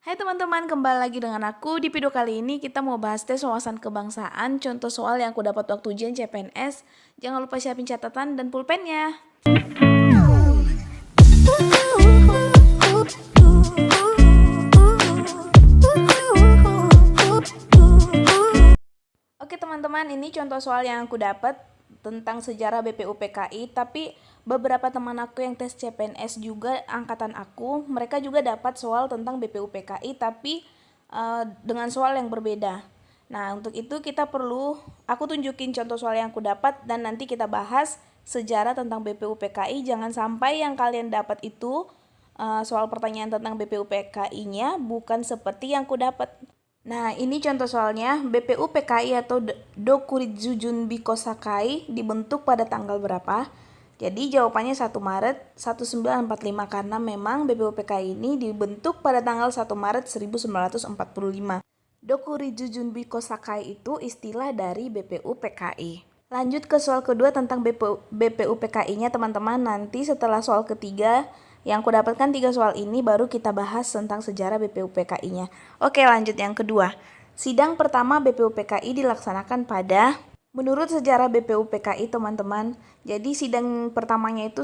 Hai teman-teman, kembali lagi dengan aku. Di video kali ini kita mau bahas tes wawasan kebangsaan, contoh soal yang aku dapat waktu ujian CPNS. Jangan lupa siapin catatan dan pulpennya. Oke teman-teman, ini contoh soal yang aku dapat tentang sejarah BPUPKI, tapi beberapa teman aku yang tes CPNS juga angkatan aku, mereka juga dapat soal tentang BPUPKI tapi dengan soal yang berbeda. Nah, untuk itu aku tunjukin contoh soal yang aku dapat dan nanti kita bahas sejarah tentang BPUPKI. Jangan sampai yang kalian dapat itu soal pertanyaan tentang BPUPKI-nya bukan seperti yang aku dapat. Nah, ini contoh soalnya. BPUPKI atau Dokuritsu Junbi Kosakai dibentuk pada tanggal berapa? Jadi jawabannya 1 Maret 1945 karena memang BPUPKI ini dibentuk pada tanggal 1 Maret 1945. Dokuritsu Junbi Kosakai itu istilah dari BPUPKI. Lanjut ke soal kedua tentang BPUPKI-nya teman-teman. Nanti setelah soal ketiga yang aku dapatkan 3 soal ini baru kita bahas tentang sejarah BPUPKI-nya. Oke, lanjut yang kedua. Sidang pertama BPUPKI dilaksanakan pada menurut sejarah BPUPKI teman-teman. Jadi sidang pertamanya itu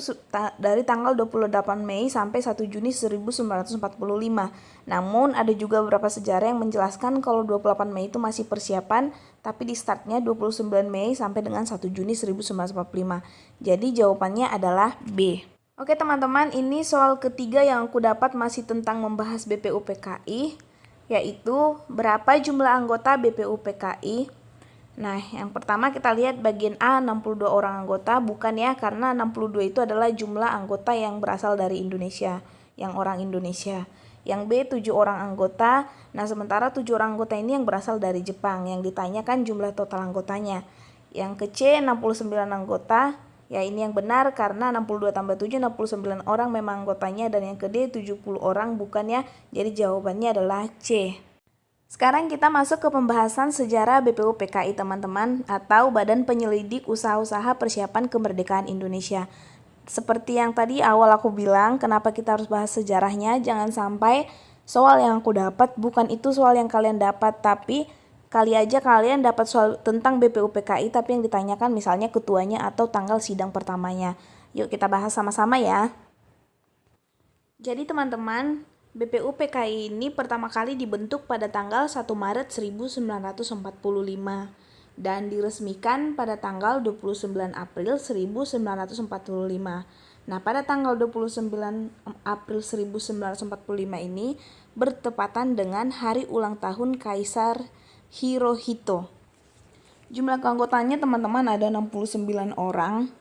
dari tanggal 28 Mei sampai 1 Juni 1945. Namun ada juga beberapa sejarah yang menjelaskan kalau 28 Mei itu masih persiapan, tapi di startnya 29 Mei sampai dengan 1 Juni 1945. Jadi jawabannya adalah B. Oke teman-teman, ini soal ketiga yang aku dapat masih tentang membahas BPUPKI, yaitu berapa jumlah anggota BPUPKI. Nah, yang pertama kita lihat bagian A, 62 orang anggota, bukan ya, karena 62 itu adalah jumlah anggota yang berasal dari Indonesia, yang orang Indonesia. Yang B, 7 orang anggota, nah sementara 7 orang anggota ini yang berasal dari Jepang, yang ditanyakan jumlah total anggotanya. Yang ke C, 69 anggota, ya ini yang benar karena 62 tambah 7, 69 orang memang anggotanya, dan yang ke D, 70 orang bukan ya, jadi jawabannya adalah C. Sekarang kita masuk ke pembahasan sejarah BPUPKI teman-teman, atau Badan Penyelidik Usaha-Usaha Persiapan Kemerdekaan Indonesia. Seperti yang tadi awal aku bilang, kenapa kita harus bahas sejarahnya, jangan sampai soal yang aku dapat bukan itu soal yang kalian dapat, tapi kali aja kalian dapat soal tentang BPUPKI tapi yang ditanyakan misalnya ketuanya atau tanggal sidang pertamanya. Yuk kita bahas sama-sama ya. Jadi teman-teman, BPUPKI ini pertama kali dibentuk pada tanggal 1 Maret 1945 dan diresmikan pada tanggal 29 April 1945. Nah, pada tanggal 29 April 1945 ini bertepatan dengan hari ulang tahun Kaisar Hirohito. Jumlah keanggotanya teman-teman ada 69 orang,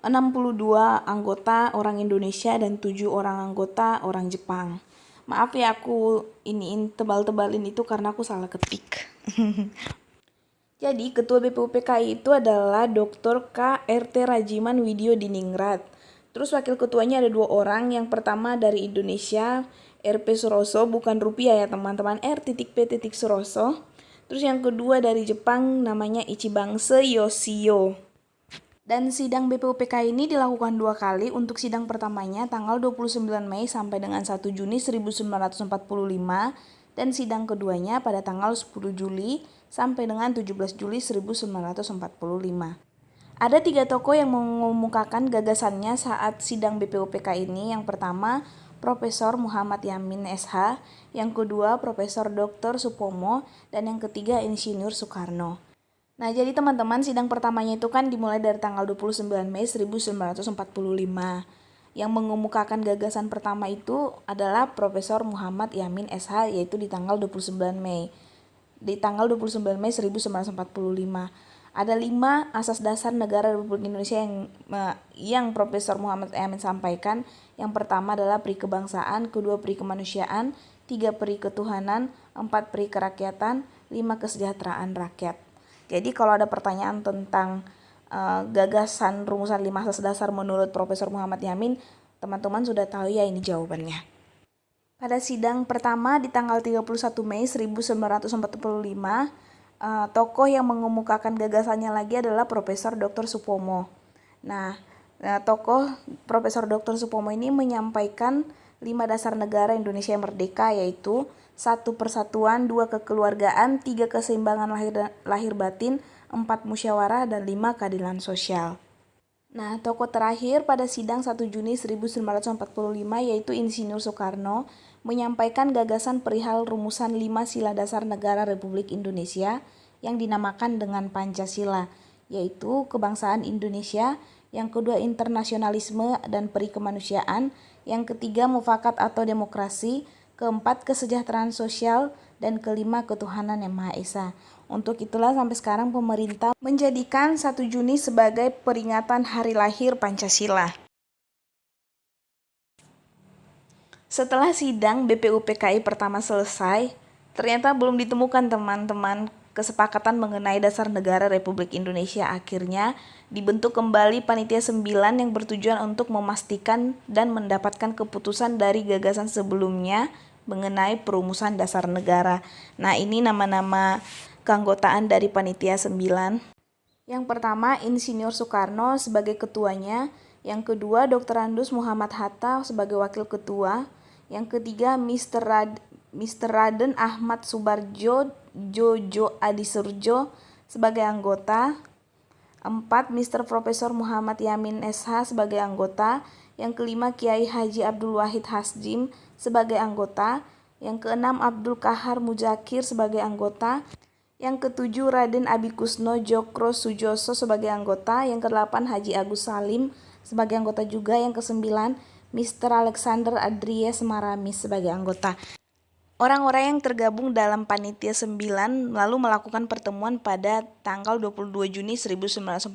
62 anggota orang Indonesia dan 7 orang anggota orang Jepang. Maaf ya aku iniin tebal-tebalin itu karena aku salah ketik. Jadi ketua BPUPKI itu adalah Dr. K.R.T. Rajiman Widyo Diningrat. Terus wakil ketuanya ada 2 orang. Yang pertama dari Indonesia, R.P. Suroso, bukan rupiah ya teman-teman, R.P. Suroso. Terus yang kedua dari Jepang namanya Ichibangse Yoshio. Dan sidang BPUPKI ini dilakukan 2 kali. Untuk sidang pertamanya tanggal 29 Mei sampai dengan 1 Juni 1945 dan sidang keduanya pada tanggal 10 Juli sampai dengan 17 Juli 1945. Ada 3 tokoh yang mengemukakan gagasannya saat sidang BPUPKI ini. Yang pertama, Profesor Muhammad Yamin SH, yang kedua Profesor Dr. Supomo, dan yang ketiga Insinyur Soekarno. Nah, jadi teman-teman, sidang pertamanya itu kan dimulai dari tanggal 29 Mei 1945. Yang mengemukakan gagasan pertama itu adalah Profesor Muhammad Yamin SH, yaitu di tanggal 29 Mei. Di tanggal 29 Mei 1945. Ada 5 asas dasar negara Republik Indonesia yang Profesor Muhammad Yamin sampaikan. Yang pertama adalah peri kebangsaan, kedua peri kemanusiaan, 3 peri ketuhanan, 4 peri kerakyatan, 5 kesejahteraan rakyat. Jadi kalau ada pertanyaan tentang gagasan rumusan 5 asas dasar menurut Profesor Muhammad Yamin, teman-teman sudah tahu ya ini jawabannya. Pada sidang pertama di tanggal 31 Mei 1945, tokoh yang mengemukakan gagasannya lagi adalah Profesor Dr. Supomo. Nah, tokoh Profesor Dr. Supomo ini menyampaikan 5 dasar negara Indonesia yang merdeka, yaitu 1 persatuan, 2 kekeluargaan, 3 keseimbangan lahir batin, 4 musyawarah, dan 5 keadilan sosial. Nah, tokoh terakhir pada sidang 1 Juni 1945 yaitu Insinyur Soekarno menyampaikan gagasan perihal rumusan 5 sila dasar negara Republik Indonesia yang dinamakan dengan Pancasila, yaitu kebangsaan Indonesia, yang kedua internasionalisme dan peri kemanusiaan, yang ketiga mufakat atau demokrasi, keempat kesejahteraan sosial, dan kelima ketuhanan yang Maha Esa. Untuk itulah sampai sekarang pemerintah menjadikan 1 Juni sebagai peringatan hari lahir Pancasila. Setelah sidang BPUPKI pertama selesai, ternyata belum ditemukan teman-teman kesepakatan mengenai dasar negara Republik Indonesia. Akhirnya dibentuk kembali Panitia 9 yang bertujuan untuk memastikan dan mendapatkan keputusan dari gagasan sebelumnya mengenai perumusan dasar negara. Nah, ini nama-nama keanggotaan dari Panitia 9. Yang pertama, Insinyur Soekarno sebagai ketuanya. Yang kedua, Dr. Andus Muhammad Hatta sebagai wakil ketua. Yang ketiga, Mr. Raden Ahmad Subarjo Jojo Adisurjo sebagai anggota. 4. Mr. Profesor Muhammad Yamin SH sebagai anggota. Yang kelima, Kiai Haji Abdul Wahid Hasjim sebagai anggota. Yang keenam, Abdul Kahar Muzakir sebagai anggota. Yang ketujuh, Raden Abikusno Jokro Sujoso sebagai anggota. Yang kedelapan, Haji Agus Salim sebagai anggota juga. Yang kesembilan, Mr. Alexander Adries Maramis sebagai anggota. Orang-orang yang tergabung dalam Panitia 9 lalu melakukan pertemuan pada tanggal 22 Juni 1945.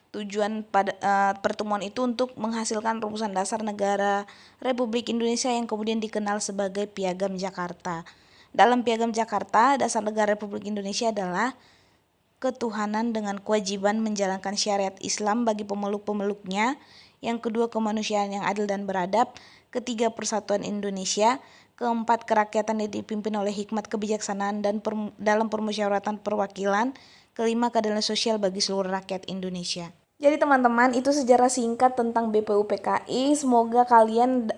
Tujuan pada pertemuan itu untuk menghasilkan rumusan dasar negara Republik Indonesia yang kemudian dikenal sebagai Piagam Jakarta. Dalam Piagam Jakarta, dasar negara Republik Indonesia adalah ketuhanan dengan kewajiban menjalankan syariat Islam bagi pemeluk-pemeluknya. Yang kedua, kemanusiaan yang adil dan beradab. Ketiga, persatuan Indonesia. Keempat, kerakyatan yang dipimpin oleh hikmat kebijaksanaan dan dalam permusyawaratan perwakilan. Kelima, keadilan sosial bagi seluruh rakyat Indonesia. Jadi teman-teman, itu sejarah singkat tentang BPUPKI. Semoga kalian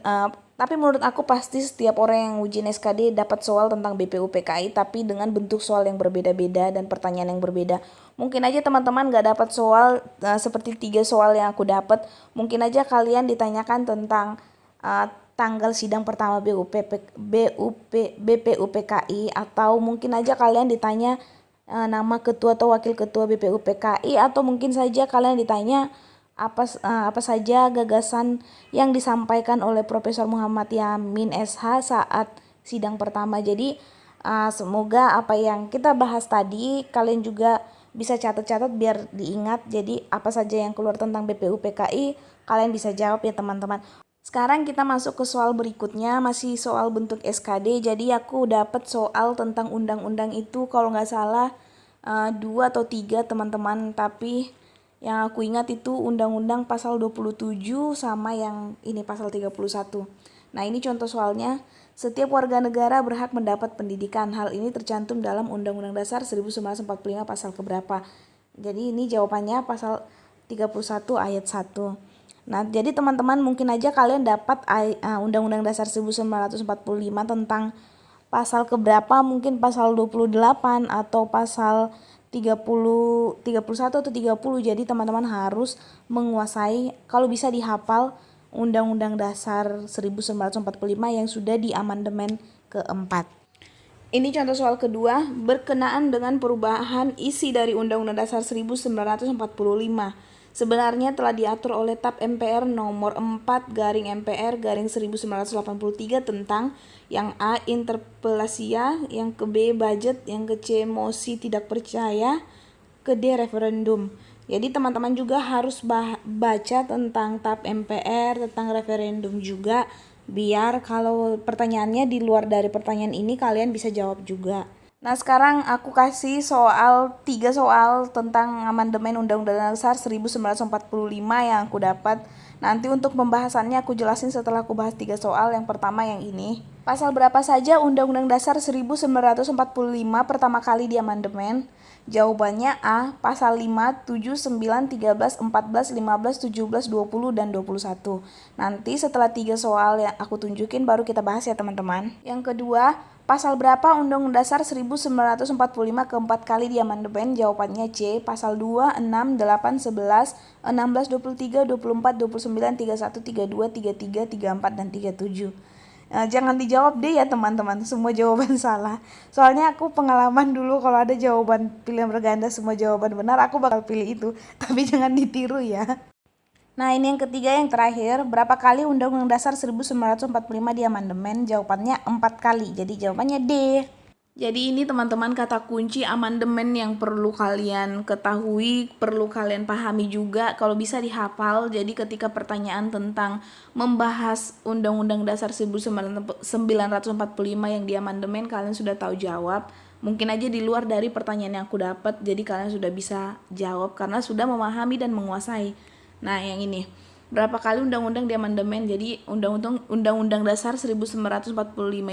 tapi menurut aku pasti setiap orang yang ujian SKD dapat soal tentang BPUPKI, tapi dengan bentuk soal yang berbeda-beda dan pertanyaan yang berbeda. Mungkin aja teman-teman gak dapat soal seperti 3 soal yang aku dapat. Mungkin aja kalian ditanyakan tentang tanggal sidang pertama BPUPKI, atau mungkin aja kalian ditanya nama ketua atau wakil ketua BPUPKI, atau mungkin saja kalian ditanya apa saja gagasan yang disampaikan oleh Profesor Muhammad Yamin SH saat sidang pertama. Jadi semoga apa yang kita bahas tadi kalian juga bisa catat-catat biar diingat. Jadi apa saja yang keluar tentang BPUPKI kalian bisa jawab ya teman-teman. Sekarang kita masuk ke soal berikutnya, masih soal bentuk SKD. Jadi aku dapat soal tentang undang-undang itu kalau nggak salah 2 atau 3 teman-teman, tapi yang aku ingat itu undang-undang pasal 27 sama yang ini pasal 31. Nah, ini contoh soalnya. Setiap warga negara berhak mendapat pendidikan. Hal ini tercantum dalam Undang-Undang Dasar 1945 pasal keberapa. Jadi ini jawabannya pasal 31 ayat 1. Nah, jadi teman-teman mungkin aja kalian dapat Undang-Undang Dasar 1945 tentang pasal keberapa, mungkin pasal 28 atau pasal 31 atau 30. Jadi teman-teman harus menguasai, kalau bisa dihafal Undang-Undang Dasar 1945 yang sudah di amandemen keempat. Ini contoh soal kedua, berkenaan dengan perubahan isi dari Undang-Undang Dasar 1945. Sebenarnya telah diatur oleh TAP MPR nomor 4/MPR/1983 tentang yang A. interpelasia, yang ke B. budget, yang ke C. mosi tidak percaya, ke D. referendum. Jadi teman-teman juga harus baca tentang TAP MPR, tentang referendum juga, biar kalau pertanyaannya di luar dari pertanyaan ini kalian bisa jawab juga. Nah, sekarang aku kasih 3 soal tentang amandemen Undang-Undang Dasar 1945 yang aku dapat. Nanti untuk pembahasannya aku jelasin setelah aku bahas 3 soal. Yang pertama yang ini. Pasal berapa saja Undang-Undang Dasar 1945 pertama kali diamandemen? Jawabannya A, pasal 5, 7, 9, 13, 14, 15, 17, 20, dan 21. Nanti setelah 3 soal yang aku tunjukin baru kita bahas ya teman-teman. Yang kedua, pasal berapa Undang-Undang Dasar 1945 keempat kali diamandemen? Jawabannya C, pasal 2, 6, 8, 11, 16, 23, 24, 29, 31, 32, 33, 34, dan 37. Jangan dijawab deh ya teman-teman, semua jawaban salah. Soalnya aku pengalaman dulu kalau ada jawaban pilihan berganda semua jawaban benar, aku bakal pilih itu. Tapi jangan ditiru ya. Nah ini yang ketiga yang terakhir, berapa kali Undang-Undang Dasar 1945 diamandemen? Jawabannya 4 kali, jadi jawabannya D. Jadi ini teman-teman kata kunci amandemen yang perlu kalian ketahui, perlu kalian pahami juga, kalau bisa dihafal. Jadi ketika pertanyaan tentang membahas Undang-Undang Dasar 1945 yang diamandemen, kalian sudah tahu jawab. Mungkin aja di luar dari pertanyaan yang aku dapat, jadi kalian sudah bisa jawab karena sudah memahami dan menguasai. Nah yang ini, berapa kali undang-undang diamandemen? Jadi Undang-Undang Dasar 1945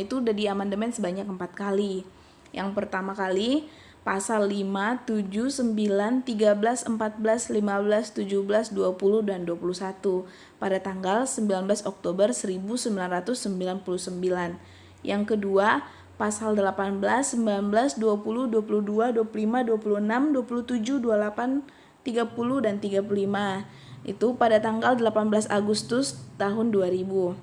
itu udah diamandemen sebanyak 4 kali. Yang pertama kali pasal 5, 7, 9, 13, 14, 15, 17, 20, dan 21 pada tanggal 19 Oktober 1999. Yang kedua, pasal 18, 19, 20, 22, 25, 26, 27, 28, 30, dan 35. Itu pada tanggal 18 Agustus tahun 2000.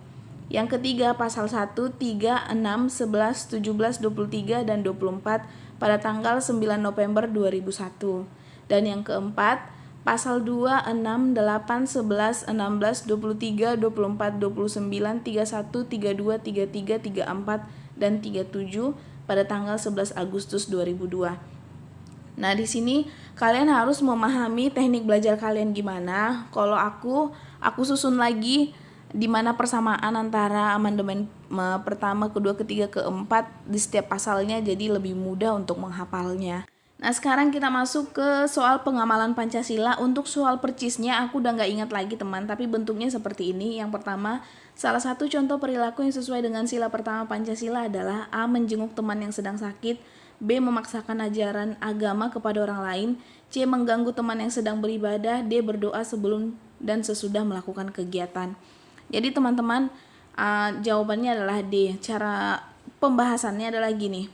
Yang ketiga, pasal 1, 3, 6, 11, 17, 23, dan 24 pada tanggal 9 November 2001. Dan yang keempat, pasal 2, 6, 8, 11, 16, 23, 24, 29, 31, 32, 33, 34, dan 37 pada tanggal 11 Agustus 2002. Nah, di sini kalian harus memahami teknik belajar kalian gimana. Kalau aku susun lagi di mana persamaan antara amandemen pertama, kedua, ketiga, keempat di setiap pasalnya, jadi lebih mudah untuk menghafalnya. Nah sekarang kita masuk ke soal pengamalan Pancasila. Untuk soal percisnya aku udah gak ingat lagi teman, tapi bentuknya seperti ini. Yang pertama, salah satu contoh perilaku yang sesuai dengan sila pertama Pancasila adalah A. Menjenguk teman yang sedang sakit, B. Memaksakan ajaran agama kepada orang lain, C. Mengganggu teman yang sedang beribadah, D. Berdoa sebelum dan sesudah melakukan kegiatan. Jadi teman-teman, jawabannya adalah D. Cara pembahasannya adalah gini.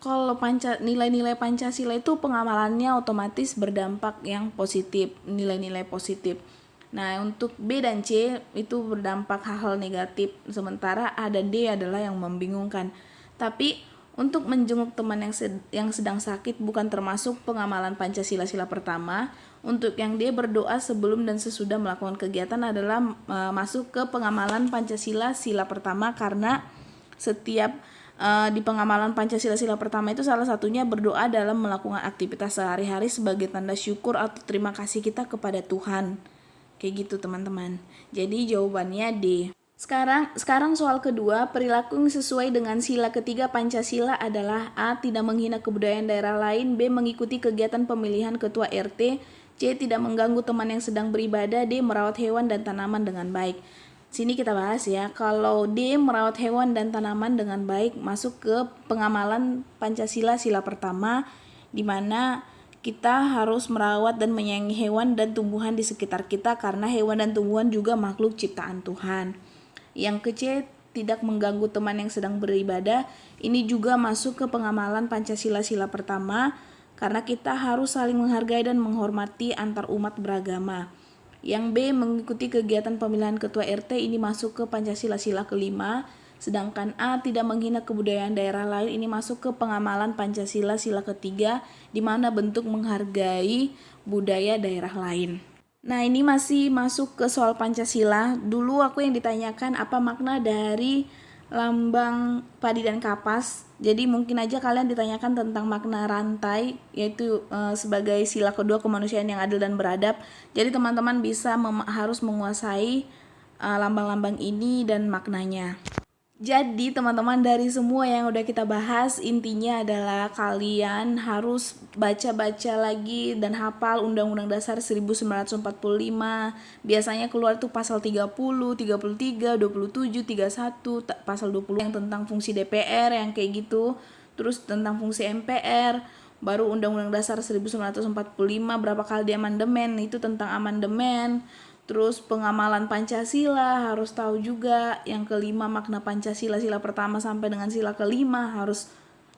Kalau nilai-nilai Pancasila itu pengamalannya otomatis berdampak yang positif, nilai-nilai positif. Nah, untuk B dan C itu berdampak hal-hal negatif, sementara A dan D adalah yang membingungkan. Tapi untuk menjenguk teman yang sedang sakit bukan termasuk pengamalan Pancasila sila pertama. Untuk yang D, berdoa sebelum dan sesudah melakukan kegiatan adalah masuk ke pengamalan Pancasila sila pertama, karena setiap di pengamalan Pancasila sila pertama itu salah satunya berdoa dalam melakukan aktivitas sehari-hari sebagai tanda syukur atau terima kasih kita kepada Tuhan. Kayak gitu teman-teman. Jadi jawabannya D. Sekarang soal kedua, perilaku yang sesuai dengan sila ketiga Pancasila adalah A. Tidak menghina kebudayaan daerah lain, B. Mengikuti kegiatan pemilihan ketua RT, C. Tidak mengganggu teman yang sedang beribadah, D. Merawat hewan dan tanaman dengan baik. Sini kita bahas ya, kalau D. Merawat hewan dan tanaman dengan baik masuk ke pengamalan Pancasila sila pertama, di mana kita harus merawat dan menyayangi hewan dan tumbuhan di sekitar kita karena hewan dan tumbuhan juga makhluk ciptaan Tuhan. Yang ke C, tidak mengganggu teman yang sedang beribadah. Ini juga masuk ke pengamalan Pancasila sila pertama karena kita harus saling menghargai dan menghormati antar umat beragama. Yang B, mengikuti kegiatan pemilihan ketua RT, ini masuk ke Pancasila sila kelima. Sedangkan A, tidak menghina kebudayaan daerah lain, ini masuk ke pengamalan Pancasila sila ketiga, di mana bentuk menghargai budaya daerah lain. Nah ini masih masuk ke soal Pancasila. Dulu aku yang ditanyakan apa makna dari lambang padi dan kapas. Jadi mungkin aja kalian ditanyakan tentang makna rantai, yaitu sebagai sila kedua kemanusiaan yang adil dan beradab. Jadi teman-teman bisa harus menguasai lambang-lambang ini dan maknanya. Jadi teman-teman, dari semua yang udah kita bahas, intinya adalah kalian harus baca-baca lagi dan hafal Undang-Undang Dasar 1945. Biasanya keluar tuh pasal 30, 33, 27, 31, pasal 20 yang tentang fungsi DPR yang kayak gitu. Terus tentang fungsi MPR, baru Undang-Undang Dasar 1945 berapa kali diamandemen, itu tentang amandemen. Terus pengamalan Pancasila harus tahu juga. Yang kelima makna Pancasila, sila pertama sampai dengan sila kelima harus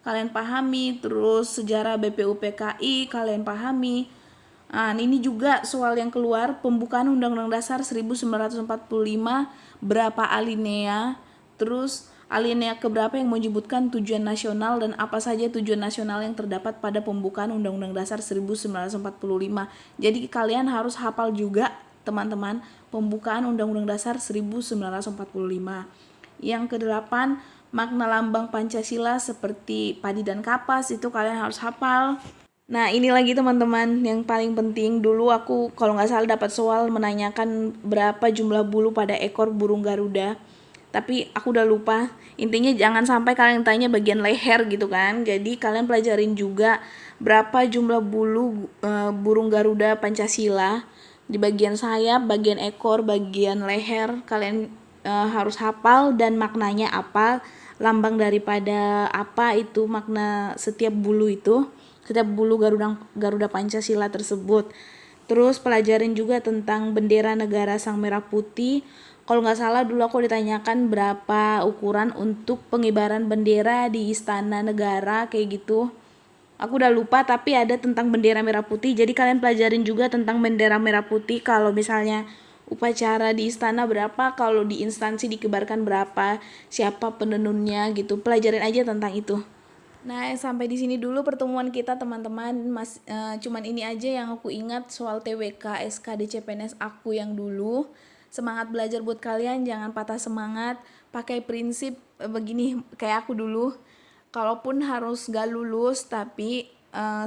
kalian pahami. Terus sejarah BPUPKI kalian pahami. Nah, ini juga soal yang keluar, pembukaan Undang-Undang Dasar 1945 berapa alinea, terus alinea keberapa yang menyebutkan tujuan nasional dan apa saja tujuan nasional yang terdapat pada pembukaan Undang-Undang Dasar 1945. Jadi kalian harus hafal juga teman-teman pembukaan Undang-Undang Dasar 1945. Yang kedelapan, makna lambang Pancasila seperti padi dan kapas, itu kalian harus hafal. Nah, ini lagi teman-teman yang paling penting. Dulu aku kalau nggak salah dapat soal menanyakan berapa jumlah bulu pada ekor burung Garuda. Tapi aku udah lupa. Intinya jangan sampai kalian tanya bagian leher gitu kan. Jadi kalian pelajarin juga berapa jumlah bulu burung Garuda Pancasila. Di bagian sayap, bagian ekor, bagian leher. Kalian harus hafal dan maknanya apa. Lambang daripada apa itu makna setiap bulu itu. Setiap bulu Garuda Pancasila tersebut. Terus pelajarin juga tentang bendera negara Sang Merah Putih. Kalau nggak salah dulu aku ditanyakan berapa ukuran untuk pengibaran bendera di Istana Negara kayak gitu. Aku udah lupa tapi ada tentang bendera merah putih. Jadi kalian pelajarin juga tentang bendera merah putih. Kalau misalnya upacara di istana berapa, kalau di instansi dikibarkan berapa, siapa penenunnya gitu. Pelajarin aja tentang itu. Nah, sampai di sini dulu pertemuan kita teman-teman. Cuman ini aja yang aku ingat soal TWK SKD CPNS aku yang dulu. Semangat belajar buat kalian, jangan patah semangat. Pakai prinsip begini kayak aku dulu. Kalaupun harus gak lulus, tapi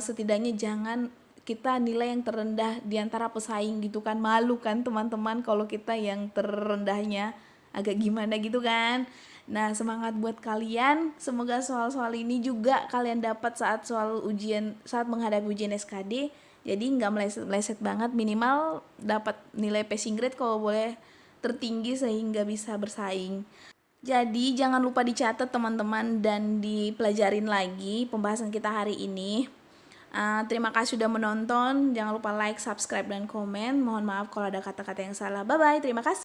setidaknya jangan kita nilai yang terendah di antara pesaing gitu kan. Malu kan teman-teman kalau kita yang terendahnya agak gimana gitu kan. Nah, semangat buat kalian. Semoga soal-soal ini juga kalian dapat saat saat menghadapi ujian SKD. Jadi nggak meleset banget, minimal dapat nilai passing grade kalau boleh tertinggi sehingga bisa bersaing. Jadi jangan lupa dicatat teman-teman dan dipelajarin lagi pembahasan kita hari ini. Terima kasih sudah menonton. Jangan lupa like, subscribe, dan komen. Mohon maaf kalau ada kata-kata yang salah. Bye-bye. Terima kasih.